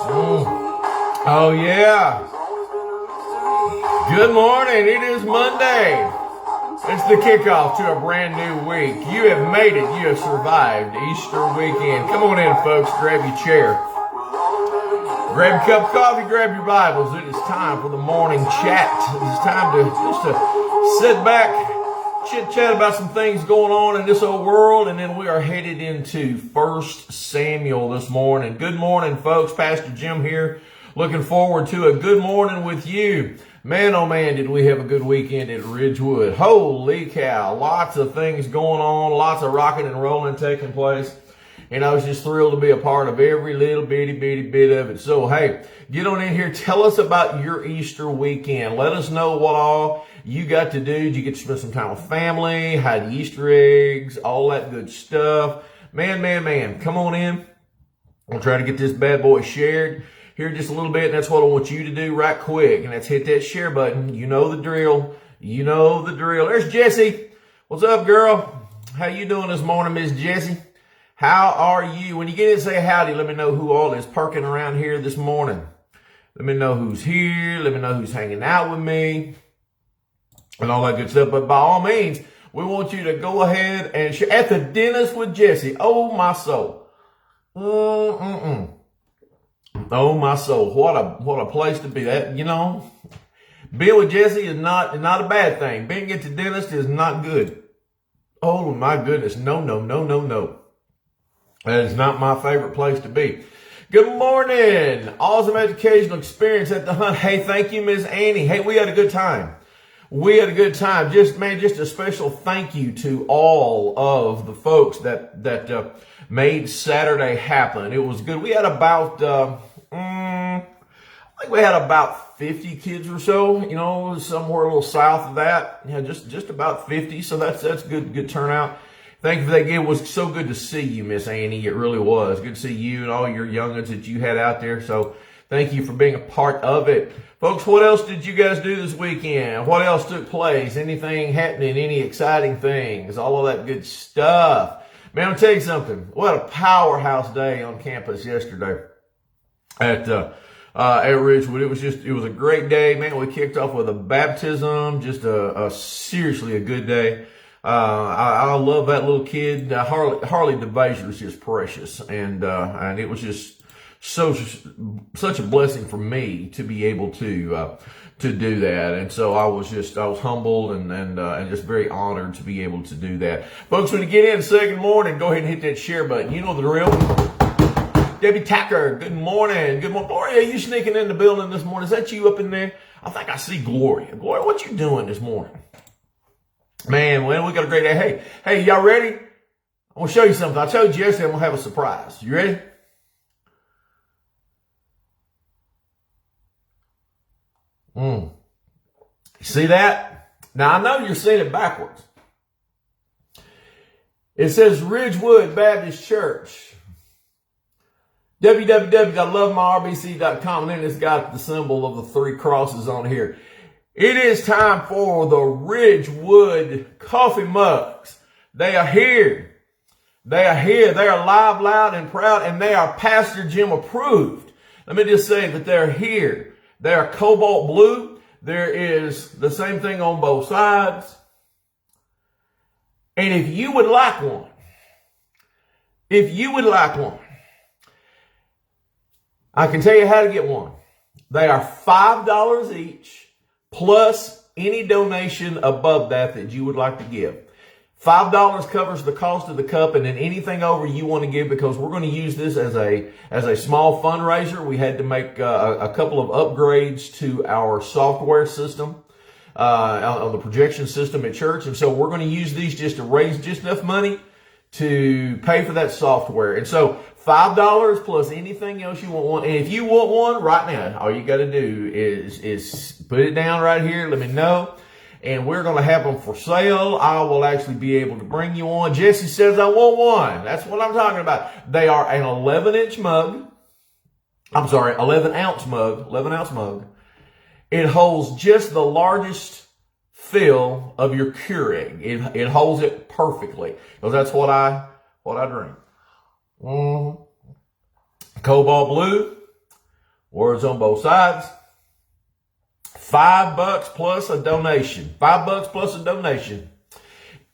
Oh, yeah. Good morning. It is Monday. It's the kickoff to a brand new week. You have made it. You have survived Easter weekend. Come on in, folks. Grab your chair. Grab a cup of coffee. Grab your Bibles. It is time for the morning chat. It's time to sit back, chit-chat about some things going on in this old world, and then we are headed into 1 Samuel this morning. Good morning, folks. PastorJim here. Looking forward to a good morning with you. Man, oh man, did we have a good weekend at Ridgewood. Holy cow. Lots of things going on. Lots of rocking and rolling taking place. And I was just thrilled to be a part of every little bitty bit of it. So, hey, get on in here. Tell us about your Easter weekend. Let us know what all you got to do. Did you get to spend some time with family? Had Easter eggs? All that good stuff. Man. Come on in. We'll try to get this bad boy shared here just a little bit. And that's what I want you to do right quick. And that's hit that share button. You know the drill. You know the drill. There's Jessie. What's up, girl? How you doing this morning, Miss Jessie? How are you? When you get in and say howdy, let me know who all is perking around here this morning. Let me know who's here. Let me know who's hanging out with me and all that good stuff. But by all means, we want you to go ahead and share. At the dentist with Jessie. Oh, my soul. Oh, my soul. What a place to be. That, you know, being with Jessie is not a bad thing. Being at the dentist is not good. Oh, my goodness. No. That is not my favorite place to be. Good morning. Awesome educational experience at the hunt. Hey, thank you, Miss Annie. Hey, we had a good time. Just a special thank you to all of the folks that made Saturday happen. It was good. We had about, I think we had about 50 kids or so, you know, somewhere a little south of that. Yeah, just about 50. So that's good turnout. Thank you for that. It was so good to see you, Miss Annie. It really was. Good to see you and all your young'uns that you had out there. So thank you for being a part of it. Folks, what else did you guys do this weekend? What else took place? Anything happening? Any exciting things? All of that good stuff. Man, I'll tell you something. What a powerhouse day on campus yesterday at Ridgewood. It was a great day, man. We kicked off with a baptism, just seriously a good day. I love that little kid. Harley DeVazier is just precious. And it was just such a blessing for me to be able to do that. And so I was humbled and just very honored to be able to do that. Folks, when you get in second morning, go ahead and hit that share button. You know the drill. Debbie Tacker, good morning. Good morning. Gloria, you sneaking in the building this morning? Is that you up in there? I think I see Gloria. Gloria, what you doing this morning? Man, well, we got a great day. Hey, y'all ready? I'm going to show you something. I told you yesterday I'm going to have a surprise. You ready? You see that? Now, I know you're seeing it backwards. It says Ridgewood Baptist Church. www.lovemyrbc.com, and then it's got the symbol of the three crosses on here. It is time for the Ridgewood coffee mugs. They are here. They are here. They are live, loud, and proud, and they are PastorJim approved. Let me just say that they're here. They are cobalt blue. There is the same thing on both sides. And if you would like one, I can tell you how to get one. They are $5 each, plus any donation above that you would like to give. $5 covers the cost of the cup, and then anything over you want to give, because we're going to use this as a small fundraiser. We had to make a couple of upgrades to our software system on the projection system at church, and so we're going to use these just to raise just enough money to pay for that software. And so $5 plus anything else you want one. And if you want one right now, all you got to do is put it down right here. Let me know. And we're going to have them for sale. I will actually be able to bring you one. Jesse says, I want one. That's what I'm talking about. They are an 11-ounce mug. 11-ounce mug. It holds just the largest fill of your Keurig. It holds it perfectly, because that's what I drink. Cobalt blue. Words on both sides. $5 plus a donation. $5 plus a donation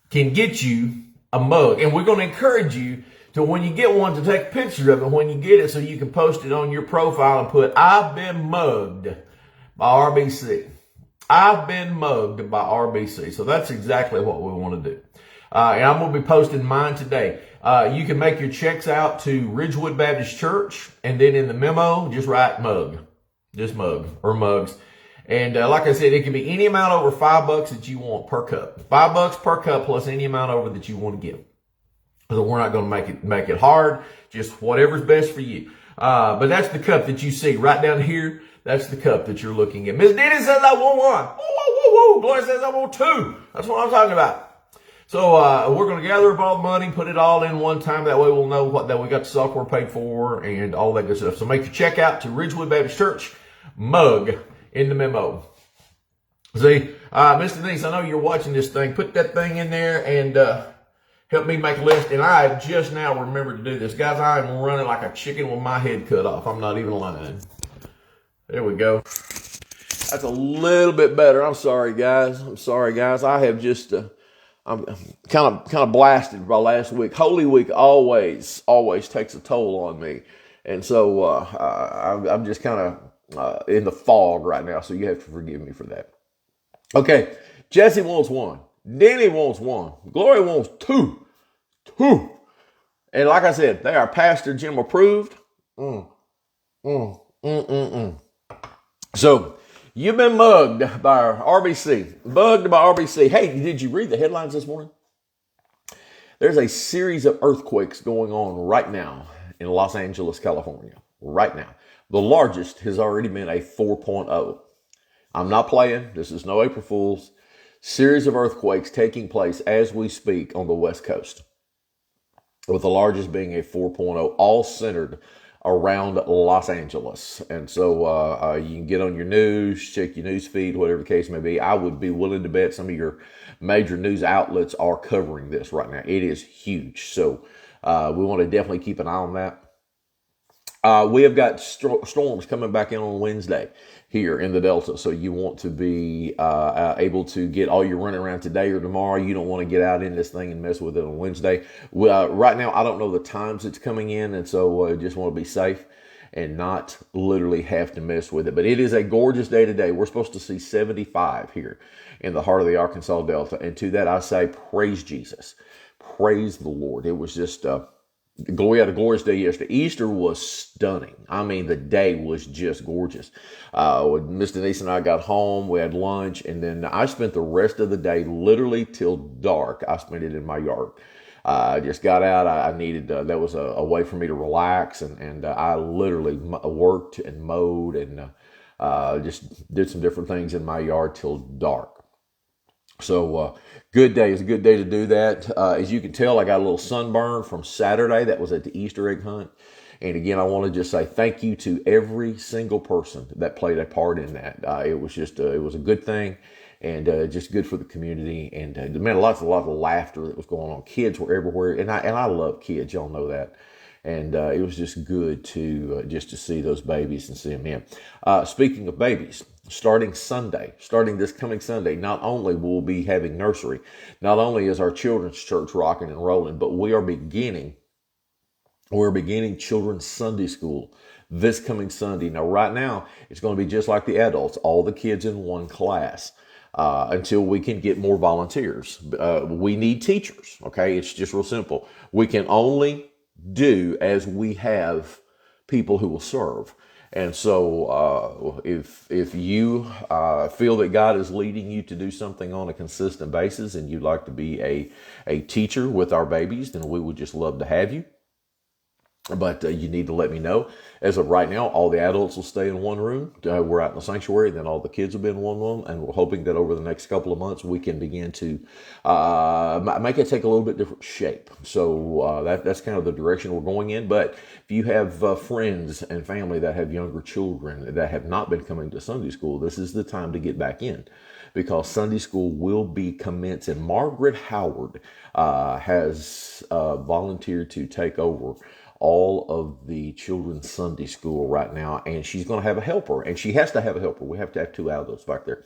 can get you a mug. And we're going to encourage you to, when you get one, to take a picture of it when you get it so you can post it on your profile and put, "I've been mugged by RBC." I've been mugged by RBC. So that's exactly what we want to do. And I'm going to be posting mine today. You can make your checks out to Ridgewood Baptist Church, and then in the memo, just write mug. Just mug or mugs. And like I said, it can be any amount over $5 that you want per cup. $5 per cup plus any amount over that you want to give. So we're not going to make it hard. Just whatever's best for you. But that's the cup that you see right down here. That's the cup that you're looking at. Miss Denny says I want one. Woo, woo, woo. Gloria says I want two. That's what I'm talking about. So we're going to gather up all the money, put it all in one time. That way we'll know that we got the software paid for and all that good stuff. So make your check out to Ridgewood Baptist Church. Mug in the memo. See, Mr. Denise, I know you're watching this thing. Put that thing in there and help me make a list. And I just now remembered to do this. Guys, I am running like a chicken with my head cut off. I'm not even lying. There we go. That's a little bit better. I'm sorry, guys. I have just, I'm kind of blasted by last week. Holy Week always takes a toll on me. And so I'm just kind of in the fog right now. So you have to forgive me for that. Okay. Jesse wants one. Denny wants one. Gloria wants two. And like I said, they are PastorJim approved. So, you've been mugged by RBC. Hey, did you read the headlines this morning? There's a series of earthquakes going on right now in Los Angeles, California. Right now. The largest has already been a 4.0. I'm not playing. This is no April Fool's. Series of earthquakes taking place as we speak on the West Coast, with the largest being a 4.0, all centered around Los Angeles. And so you can get on your news, check your news feed, whatever the case may be. I would be willing to bet some of your major news outlets are covering this right now. It is huge. So we want to definitely keep an eye on that. We have got storms coming back in on Wednesday here in the Delta. So you want to be able to get all your running around today or tomorrow. You don't want to get out in this thing and mess with it on Wednesday. Right now, I don't know the times it's coming in. And so just want to be safe and not literally have to mess with it. But it is a gorgeous day today. We're supposed to see 75 here in the heart of the Arkansas Delta. And to that, I say, praise Jesus. Praise the Lord. It was just... we had a glorious day yesterday. Easter was stunning. I mean, the day was just gorgeous. When Miss Denise and I got home, we had lunch, and then I spent the rest of the day, literally till dark. I spent it in my yard. I just got out. I needed, that was a way for me to relax, and I literally worked and mowed and just did some different things in my yard till dark. So, good day. It's a good day to do that. As you can tell, I got a little sunburn from Saturday. That was at the Easter egg hunt. And again, I want to just say thank you to every single person that played a part in that. It was just, it was a good thing and just good for the community. And man, lots of laughter that was going on. Kids were everywhere. And I love kids. Y'all know that. And it was just good to just to see those babies and see them in. Speaking of babies, starting this coming Sunday, not only will we be having nursery, not only is our children's church rocking and rolling, but we're beginning children's Sunday school this coming Sunday. Now, right now, it's going to be just like the adults, all the kids in one class. Until we can get more volunteers. We need teachers, okay? It's just real simple. We can only do as we have people who will serve. And so if you feel that God is leading you to do something on a consistent basis and you'd like to be a teacher with our babies, then we would just love to have you. But you need to let me know. As of right now, all the adults will stay in one room. We're out in the sanctuary. Then all the kids will be in one room. And we're hoping that over the next couple of months, we can begin to make it take a little bit different shape. So that's kind of the direction we're going in. But if you have friends and family that have younger children that have not been coming to Sunday school, this is the time to get back in. Because Sunday school will be commencing. Margaret Howard has volunteered to take over all of the children's Sunday school right now, and she's going to have a helper, and she has to have a helper. We have to have 2 out of those back there.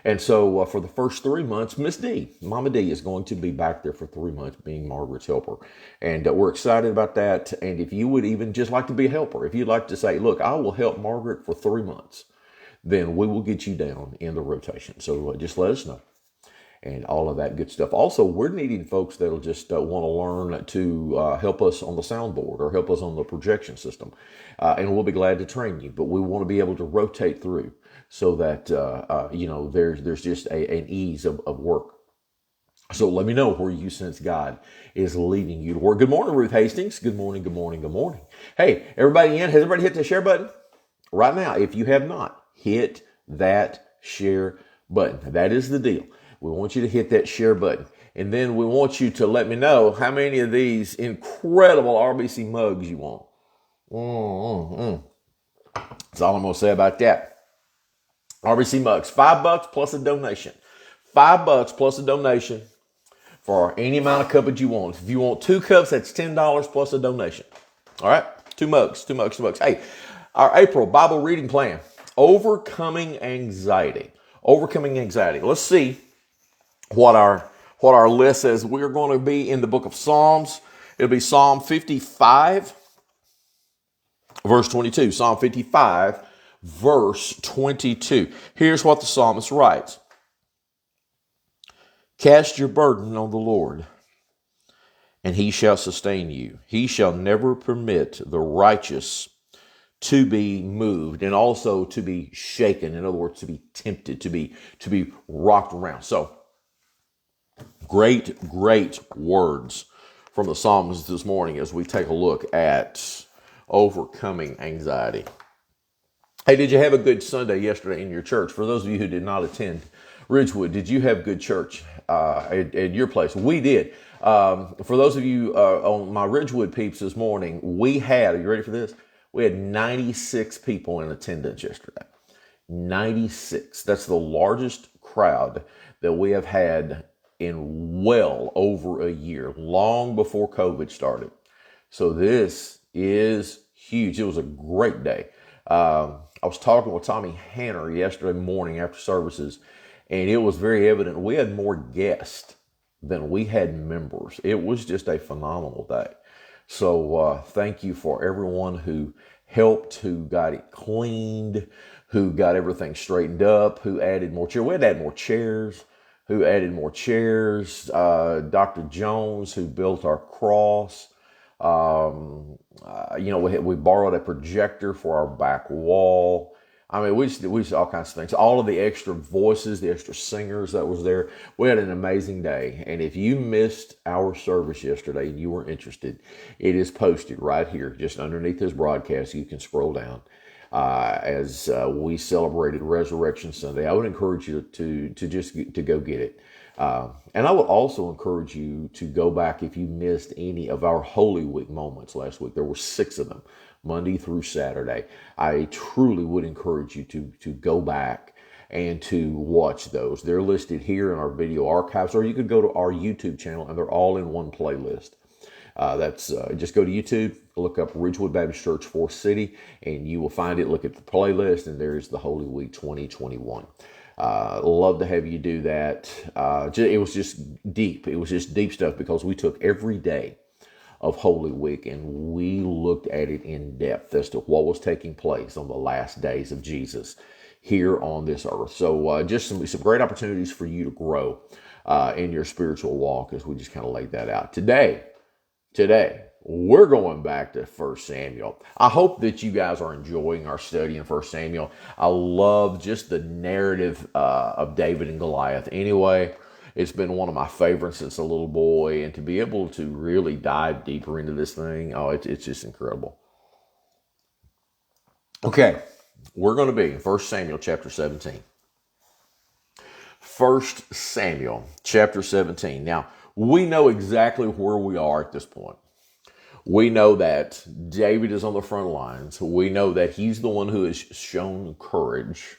And so for the first 3 months, Miss D, Mama D, is going to be back there for 3 months being Margaret's helper. And we're excited about that. And if you would even just like to be a helper, if you'd like to say, look, I will help Margaret for 3 months, then we will get you down in the rotation. So just let us know. And all of that good stuff. Also, we're needing folks that'll just want to learn to help us on the soundboard or help us on the projection system. And we'll be glad to train you. But we want to be able to rotate through so that, there's just an ease of work. So let me know where you sense God is leading you to work. Good morning, Ruth Hastings. Good morning, good morning, good morning. Hey, everybody in? Has everybody hit the share button? Right now, if you have not, hit that share button. That is the deal. We want you to hit that share button. And then we want you to let me know how many of these incredible RBC mugs you want. That's all I'm going to say about that. RBC mugs, $5 plus a donation. $5 plus a donation for any amount of cup that you want. If you want 2 cups, that's $10 plus a donation. All right? 2 mugs. Hey, our April Bible reading plan, overcoming anxiety. Let's see what our list says. We're going to be in the book of Psalms. It'll be Psalm 55, verse 22. Psalm 55, verse 22. Here's what the psalmist writes. Cast your burden on the Lord, and he shall sustain you. He shall never permit the righteous to be moved and also to be shaken. In other words, to be tempted, to be rocked around. So, great words from the psalmist this morning as we take a look at overcoming anxiety. Hey, did you have a good Sunday yesterday in your church? For those of you who did not attend Ridgewood, did you have good church at your place? We did. For those of you on my Ridgewood peeps this morning, we had, are you ready for this? We had 96 people in attendance yesterday. 96. That's the largest crowd that we have had in well over a year, long before COVID started. So this is huge. It was a great day. I was talking with Tommy Hanner yesterday morning after services, and it was very evident we had more guests than we had members. It was just a phenomenal day. So thank you for everyone who helped, who got it cleaned, who got everything straightened up, who added more chairs. We had to add more chairs. Who added more chairs? Dr. Jones, who built our cross. We borrowed a projector for our back wall. I mean, we just did all kinds of things. All of the extra voices, the extra singers that was there. We had an amazing day. And if you missed our service yesterday and you were interested, it is posted right here, just underneath this broadcast. You can scroll down. As we celebrated Resurrection Sunday, I would encourage you to go get it. And I would also encourage you to go back if you missed any of our Holy Week moments last week. There were 6 of them, Monday through Saturday. I truly would encourage you to go back and to watch those. They're listed here in our video archives, or you could go to our YouTube channel and they're all in one playlist. Just go to YouTube, look up Ridgewood Baptist Church Forest City, and you will find it. Look at the playlist, and there's the Holy Week 2021. Love to have you do that. It was just deep. It was just deep stuff because we took every day of Holy Week and we looked at it in depth as to what was taking place on the last days of Jesus here on this earth. So just some great opportunities for you to grow in your spiritual walk as we just kind of laid that out. Today, we're going back to 1 Samuel. I hope that you guys are enjoying our study in 1 Samuel. I love just the narrative of David and Goliath. Anyway, it's been one of my favorites since a little boy, and to be able to really dive deeper into this thing, it's just incredible. Okay, we're going to be in 1 Samuel chapter 17. 1 Samuel chapter 17. Now, we know exactly where we are at this point. We know that David is on the front lines. We know that he's the one who has shown courage.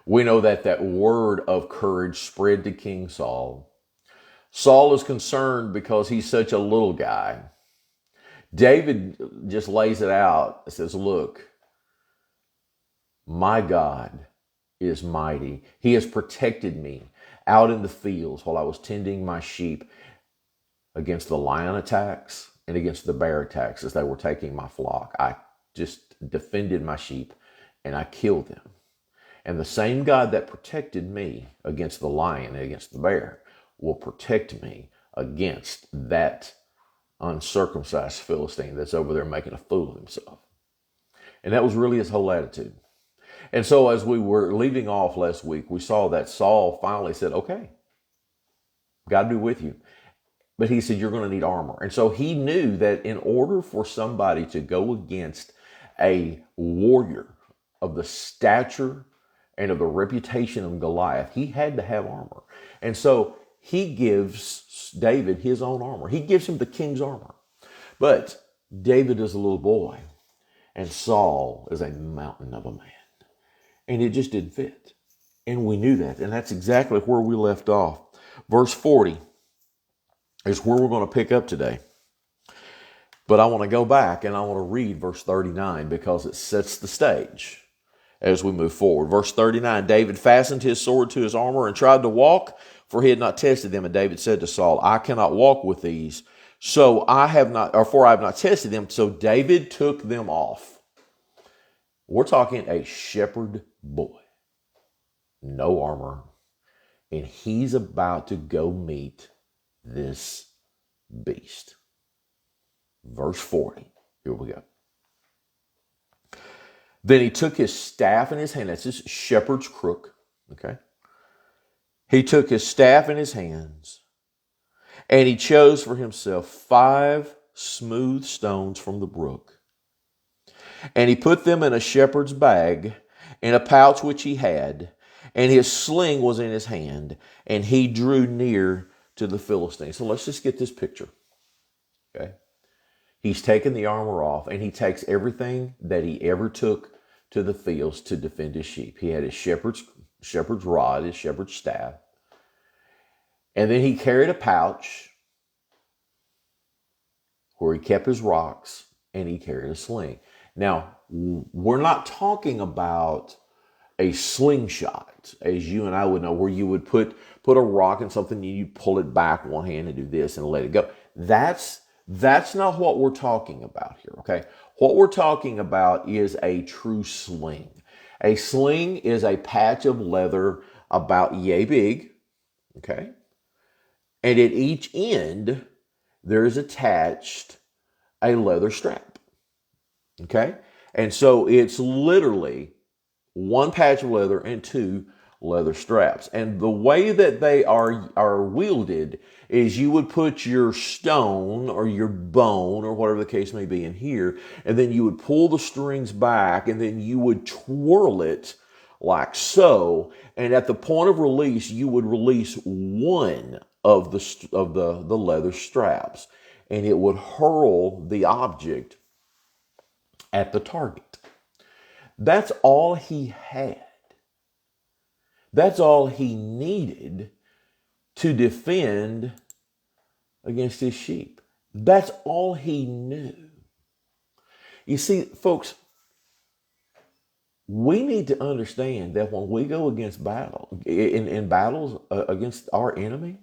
We know that that word of courage spread to King Saul. Saul is concerned because he's such a little guy. David just lays it out. It says, look, my God is mighty. He has protected me out in the fields while I was tending my sheep against the lion attacks and against the bear attacks as they were taking my flock. I just defended my sheep and I killed them. And the same God that protected me against the lion and against the bear will protect me against that uncircumcised Philistine that's over there making a fool of himself. And that was really his whole attitude. And so as we were leaving off last week, we saw that Saul finally said, okay, God be with you. But he said, you're going to need armor. And so he knew that in order for somebody to go against a warrior of the stature and of the reputation of Goliath, he had to have armor. And so he gives David his own armor. He gives him the king's armor. But David is a little boy, and Saul is a mountain of a man. And it just didn't fit. And we knew that. And that's exactly where we left off. Verse 40 is where we're going to pick up today. But I want to go back and I want to read verse 39 because it sets the stage as we move forward. Verse 39, David fastened his sword to his armor and tried to walk, for he had not tested them. And David said to Saul, I cannot walk with these, for I have not tested them. So David took them off. We're talking a shepherd boy, no armor, and he's about to go meet this beast. Verse 40, here we go. Then he took his staff in his hand. That's his shepherd's crook, okay? He took his staff in his hands, and he chose for himself 5 smooth stones from the brook. And he put them in a shepherd's bag, in a pouch which he had, and his sling was in his hand, and he drew near to the Philistine. So let's just get this picture, okay? He's taken the armor off, and he takes everything that he ever took to the fields to defend his sheep. He had his shepherd's rod, his shepherd's staff, and then he carried a pouch where he kept his rocks, and he carried a sling. Now, we're not talking about a slingshot, as you and I would know, where you would put a rock in something and you pull it back one hand and do this and let it go. That's not what we're talking about here, okay? What we're talking about is a true sling. A sling is a patch of leather about yay big, okay? And at each end, there's attached a leather strap, okay? And so it's literally one patch of leather and 2 leather straps. And the way that they are wielded is you would put your stone or your bone or whatever the case may be in here, and then you would pull the strings back, and then you would twirl it like so. And at the point of release, you would release one of the leather straps, and it would hurl the object at the target. That's all he had. That's all he needed to defend against his sheep. That's all he knew. You see, folks, we need to understand that when we go against in battles against our enemy,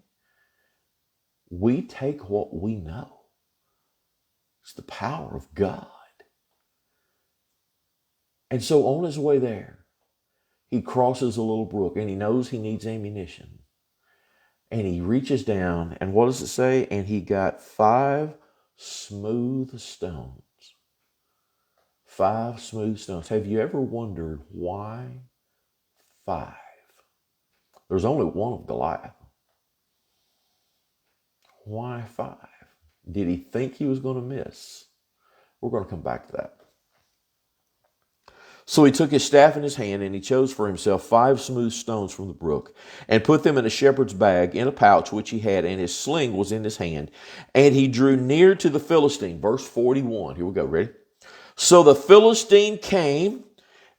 we take what we know. It's the power of God. And so on his way there, he crosses a little brook, and he knows he needs ammunition. And he reaches down, and what does it say? And he got 5 smooth stones. 5 smooth stones. Have you ever wondered why 5? There's only one of Goliath. Why 5? Did he think he was going to miss? We're going to come back to that. So he took his staff in his hand, and he chose for himself 5 smooth stones from the brook, and put them in a shepherd's bag in a pouch which he had, and his sling was in his hand. And he drew near to the Philistine. Verse 41. Here we go. Ready? So the Philistine came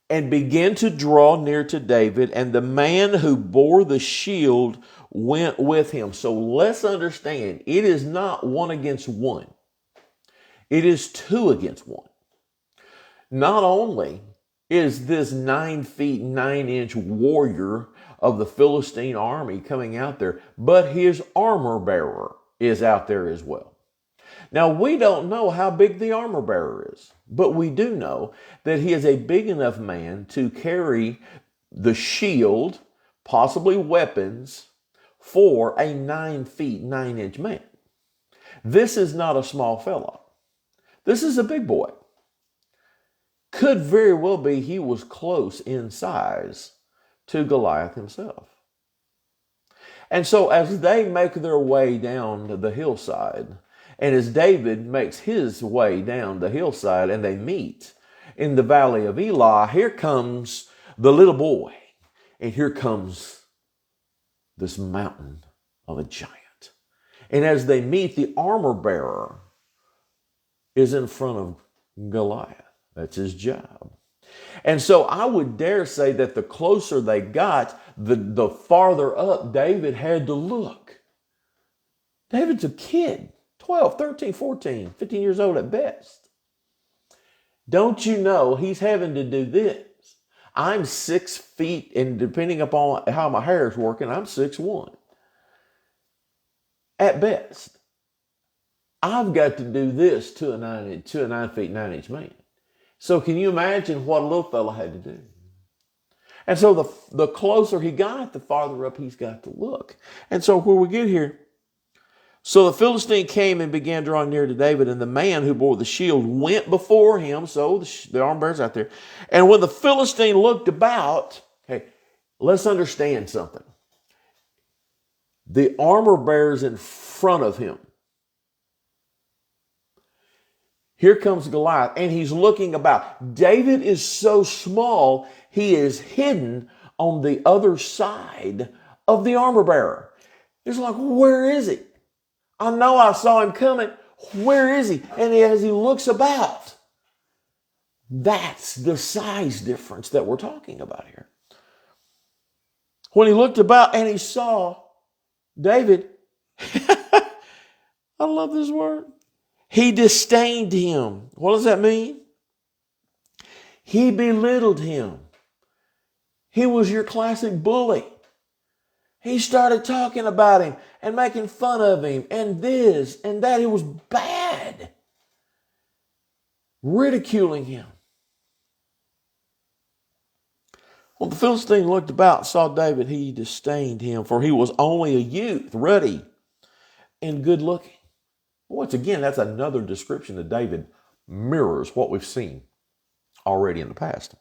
and began to draw near to David, and the man who bore the shield went with him. So let's understand, it is not 1 against 1. It is 2 against 1. Not only is this 9 feet 9 inch warrior of the Philistine army coming out there, but his armor bearer is out there as well. Now, we don't know how big the armor bearer is, but we do know that he is a big enough man to carry the shield, possibly weapons, for a 9 feet 9 inch man. This is not a small fellow. This is a big boy. Could very well be he was close in size to Goliath himself. And so as they make their way down the hillside, and as David makes his way down the hillside and they meet in the valley of Elah, here comes the little boy. And here comes this mountain of a giant. And as they meet, the armor bearer is in front of Goliath. That's his job. And so I would dare say that the closer they got, the farther up David had to look. David's a kid. 12, 13, 14, 15 years old at best. Don't you know he's having to do this? I'm 6 feet, and depending upon how my hair is working, I'm 6'1". At best. I've got to do this to a 9 feet 9 inch man. So can you imagine what a little fella had to do? And so the closer he got, the farther up he's got to look. And so where we get here, so the Philistine came and began drawing near to David, and the man who bore the shield went before him. So the armor bearer's out there. And when the Philistine looked about, okay, let's understand something. The armor bearer's in front of him. Here comes Goliath, and he's looking about. David is so small, he is hidden on the other side of the armor bearer. It's like, where is he? I know I saw him coming. Where is he? And as he looks about, that's the size difference that we're talking about here. When he looked about and he saw David, I love this word. He disdained him. What does that mean? He belittled him. He was your classic bully. He started talking about him and making fun of him and this and that. It was bad. Ridiculing him. When the Philistine looked about and saw David, he disdained him, for he was only a youth, ruddy and good looking. Once again, that's another description that David mirrors what we've seen already in the past.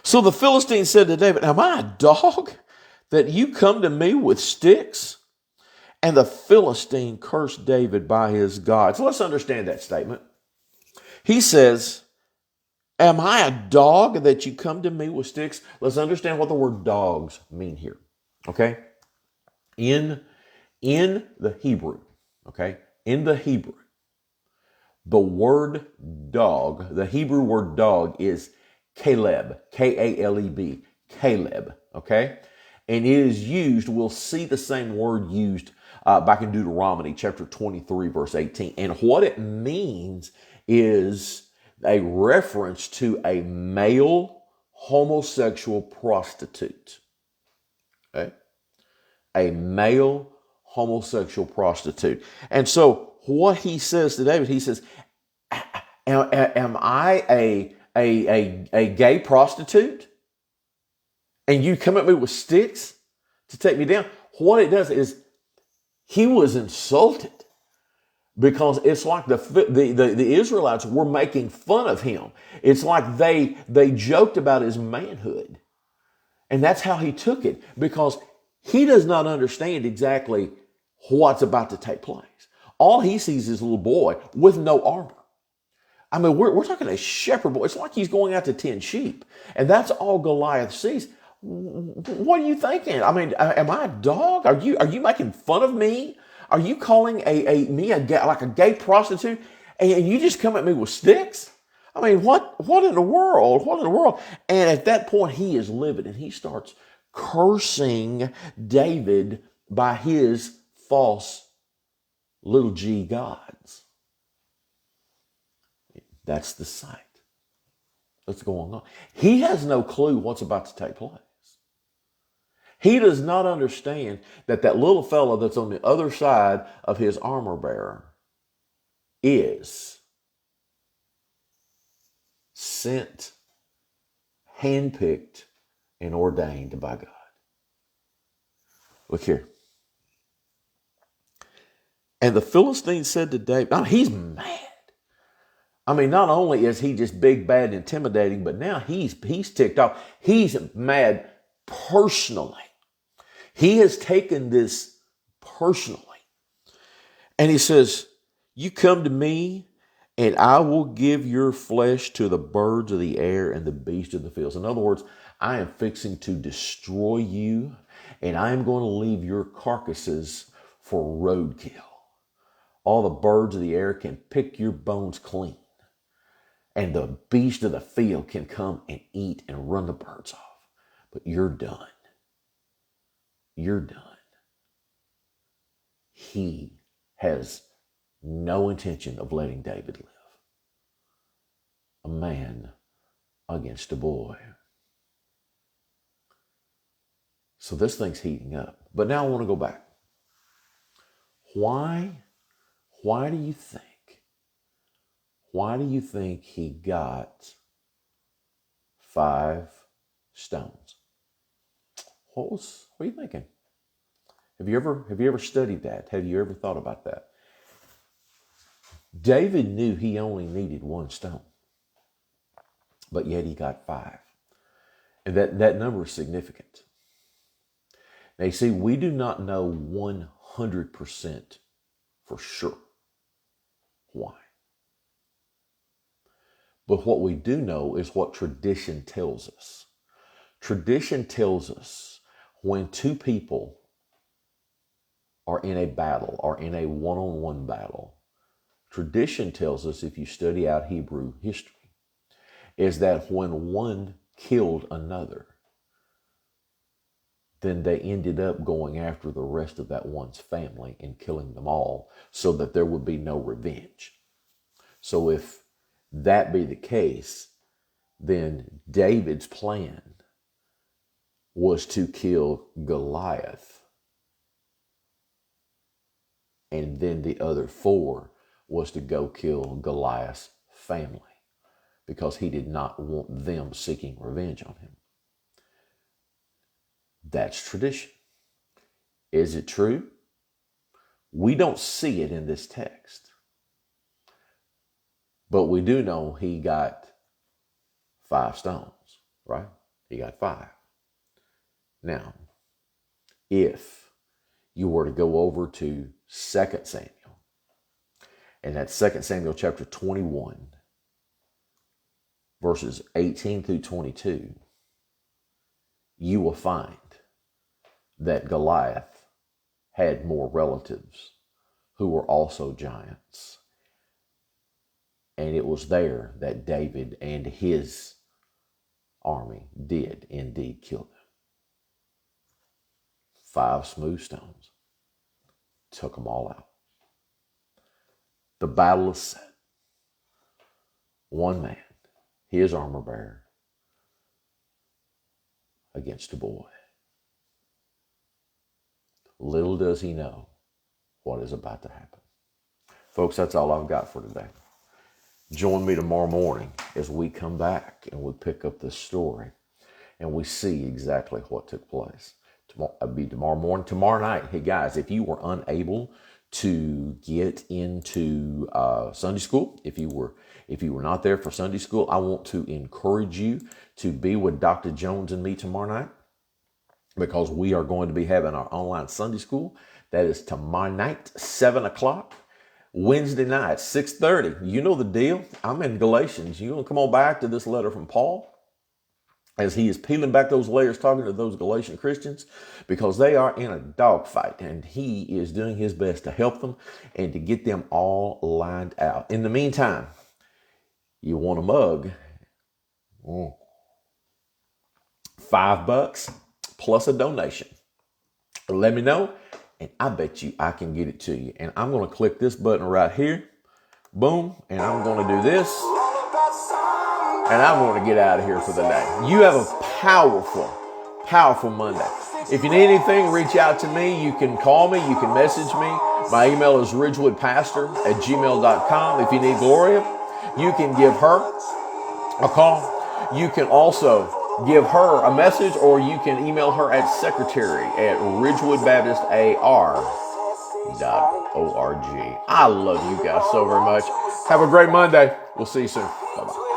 So the Philistine said to David, am I a dog that you come to me with sticks? And the Philistine cursed David by his gods. Let's understand that statement. He says, am I a dog that you come to me with sticks? Let's understand what the word dogs mean here. Okay? In the Hebrew, okay? In the Hebrew, the word dog, the Hebrew word dog is Caleb, K-A-L-E-B, Caleb, okay? And it is used, we'll see the same word used back in Deuteronomy chapter 23, verse 18. And what it means is a reference to a male homosexual prostitute. Okay? A male homosexual prostitute. And so what he says to David, he says, am I a gay prostitute? And you come at me with sticks to take me down? What it does is he was insulted because it's like the Israelites were making fun of him. It's like they joked about his manhood. And that's how he took it, because he does not understand exactly what's about to take place. All he sees is a little boy with no armor. I mean, we're talking a shepherd boy. It's like he's going out to tend sheep. And that's all Goliath sees. What are you thinking? I mean, am I a dog? Are you making fun of me? Are you calling me a gay prostitute? And you just come at me with sticks? I mean, what in the world? What in the world? And at that point, he is livid and he starts cursing David by his false little g gods. That's the sight that's going on. He has no clue what's about to take place. He does not understand that that little fellow that's on the other side of his armor bearer is sent, handpicked, and ordained by God. Look here. And the Philistine said to David, now he's mad. I mean, not only is he just big, bad, intimidating, but now he's ticked off. He's mad personally. He has taken this personally. And he says, you come to me and I will give your flesh to the birds of the air and the beasts of the fields. In other words, I am fixing to destroy you and I am going to leave your carcasses for roadkill. All the birds of the air can pick your bones clean. And the beast of the field can come and eat and run the birds off. But you're done. You're done. He has no intention of letting David live. A man against a boy. So this thing's heating up. But now I want to go back. Why do you think he got 5 stones? What are you thinking? Have you ever studied that? Have you ever thought about that? David knew he only needed 1 stone, but yet he got 5. And that number is significant. Now you see, we do not know 100% for sure why. But what we do know is what tradition tells us. Tradition tells us when 2 people are in a battle or in a one-on-one battle, tradition tells us, if you study out Hebrew history, is that when one killed another, then they ended up going after the rest of that one's family and killing them all so that there would be no revenge. So if that be the case, then David's plan was to kill Goliath. And then the other 4 was to go kill Goliath's family because he did not want them seeking revenge on him. That's tradition. Is it true? We don't see it in this text. But we do know he got 5 stones, right? He got 5. Now, if you were to go over to 2 Samuel, and that's 2 Samuel chapter 21, verses 18 through 22, you will find that Goliath had more relatives who were also giants. And it was there that David and his army did indeed kill them. 5 smooth stones. Took them all out. The battle is set. One man, his armor bearer, against a boy. Little does he know what is about to happen. Folks, that's all I've got for today. Join me tomorrow morning as we come back and we pick up this story and we see exactly what took place. It'll be tomorrow morning. Tomorrow night, hey guys, if you were unable to get into Sunday school, if you were not there for Sunday school, I want to encourage you to be with Dr. Jones and me tomorrow night, because we are going to be having our online Sunday school. That is tomorrow night, 7 o'clock. Wednesday night, 6:30. You know the deal. I'm in Galatians. You want to come on back to this letter from Paul as he is peeling back those layers, talking to those Galatian Christians, because they are in a dogfight, and he is doing his best to help them and to get them all lined out. In the meantime, you want a mug, $5 plus a donation. Let me know, and I bet you I can get it to you. And I'm going to click this button right here. Boom. And I'm going to do this. And I'm going to get out of here for the day. You have a powerful, powerful Monday. If you need anything, reach out to me. You can call me. You can message me. My email is ridgewoodpastor@gmail.com. If you need Gloria, you can give her a call. You can also give her a message, or you can email her at secretary@ridgewoodbaptistar.org. I love you guys so very much. Have a great Monday. We'll see you soon. Bye-bye.